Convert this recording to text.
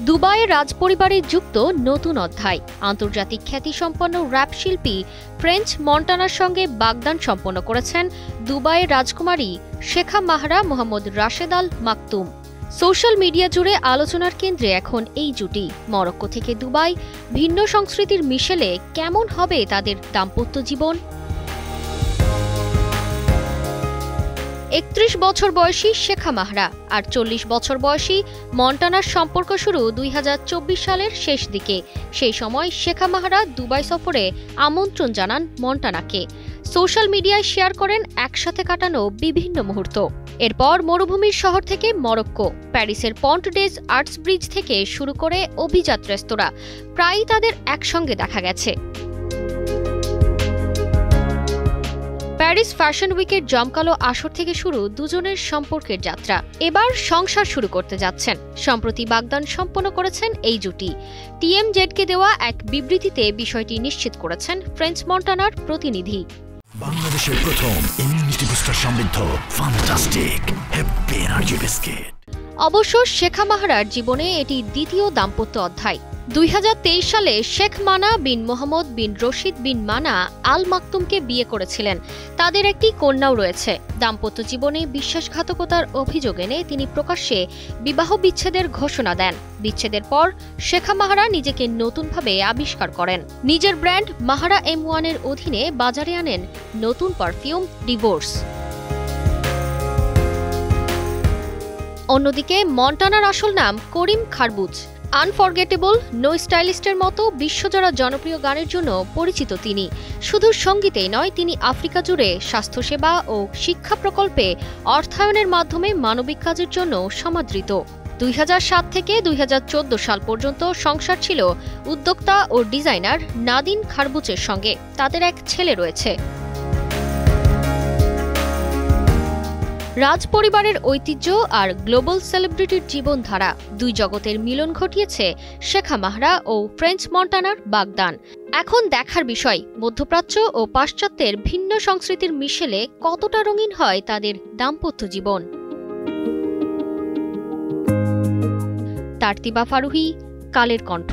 দুবাইয়ের রাজপরিবারে যুক্ত নতুন অধ্যায়। আন্তর্জাতিক খ্যাতিসম্পন্ন র‍্যাপ শিল্পী ফ্রেঞ্চ মন্টানার সঙ্গে বাগদান সম্পন্ন করেছেন দুবাইয়ের রাজকুমারী শেখা মাহরা মোহাম্মদ রাশেদ আল মাকতুম। সোশ্যাল মিডিয়া জুড়ে আলোচনার কেন্দ্রে এখন এই জুটি। মরক্কো থেকে দুবাই, ভিন্ন সংস্কৃতির মিশেলে কেমন হবে তাদের দাম্পত্য জীবন? ৩১ বছর বয়সী শেখা মাহরা আর ৪০ বছর বয়সী মন্টানার সম্পর্ক শুরু ২০২৪ সালের শেষ দিকে। সেই সময় শেখা মাহরা দুবাই সফরে আমন্ত্রণ জানান মন্টানাকে। সোশ্যাল মিডিয়ায় শেয়ার করেন একসাথে কাটানো বিভিন্ন মুহূর্ত। এরপর মরুভূমির শহর থেকে মরক্কো, প্যারিসের পন্ট ডেজ আর্টস ব্রিজ থেকে শুরু করে অভিজাত রেস্তোরাঁ, প্রায়ই তাদের একসঙ্গে দেখা গেছে। প্যারিস ফ্যাশন উইকের জমকালো আসর থেকে শুরু দুজনের সম্পর্কের যাত্রা। এবার সংসার শুরু করতে যাচ্ছেন। সম্প্রতি বাগদান সম্পন্ন করেছেন এই জুটি। TMZকে দেওয়া এক বিবৃতিতে বিষয়টি নিশ্চিত করেছেন ফ্রেঞ্চ মন্টানার প্রতিনিধি। বাংলাদেশের প্রথম ইমিউনিটি বুস্টার সমৃদ্ধ ফ্যান্টাস্টিক হ্যাপি এনার্জি বিস্কিট। অবশ্য শেখা মাহরার জীবনে এটি দ্বিতীয় দাম্পত্য অধ্যায়। ২০২৩ সালে শেখ মানা বিন মোহাম্মদ বিন রশিদ বিন মানা আল মাকতুমকে বিয়ে করেছিলেন। তাদের একটি কন্যাও রয়েছে। দাম্পত্য জীবনে বিশ্বাসঘাতকতার অভিযোগ এনে তিনি প্রকাশ্যে বিবাহ বিচ্ছেদের ঘোষণা দেন। বিচ্ছেদের পর শেখা মাহরা নিজেকে নতুনভাবে আবিষ্কার করেন। নিজের ব্র্যান্ড মাহরা M1 এর অধীনে বাজারে আনেন নতুন পারফিউম ডিভোর্স। অন্যদিকে মন্টানার আসল নাম করিম খারবুজ। আনফরগেটেবল, নো স্টাইলিস্টের মতো বিশ্বজোড়া জনপ্রিয় গানের জন্য পরিচিত তিনি। শুধু সঙ্গীতেই নয়, তিনি আফ্রিকা জুড়ে স্বাস্থ্যসেবা ও শিক্ষা প্রকল্পে অর্থায়নের মাধ্যমে মানবিক কাজের জন্য সমাদৃত। ২০০৭ থেকে ২০১৪ সাল পর্যন্ত সংসার ছিল উদ্যোক্তা ও ডিজাইনার নাদিন খারবুজের সঙ্গে। তাদের এক ছেলে রয়েছে। রাজপরিবারের ঐতিহ্য আর গ্লোবাল সেলিব্রিটির জীবনধারা, দুই জগতের মিলন ঘটিয়েছে শেখা মাহরা ও ফ্রেঞ্চ মন্টানার বাগদান। এখন দেখার বিষয়, মধ্যপ্রাচ্য ও পাশ্চাত্যের ভিন্ন সংস্কৃতির মিশেলে কতটা রঙিন হয় তাদের দাম্পত্য জীবন। তারতিবা ফারুহী, কালের কণ্ঠ।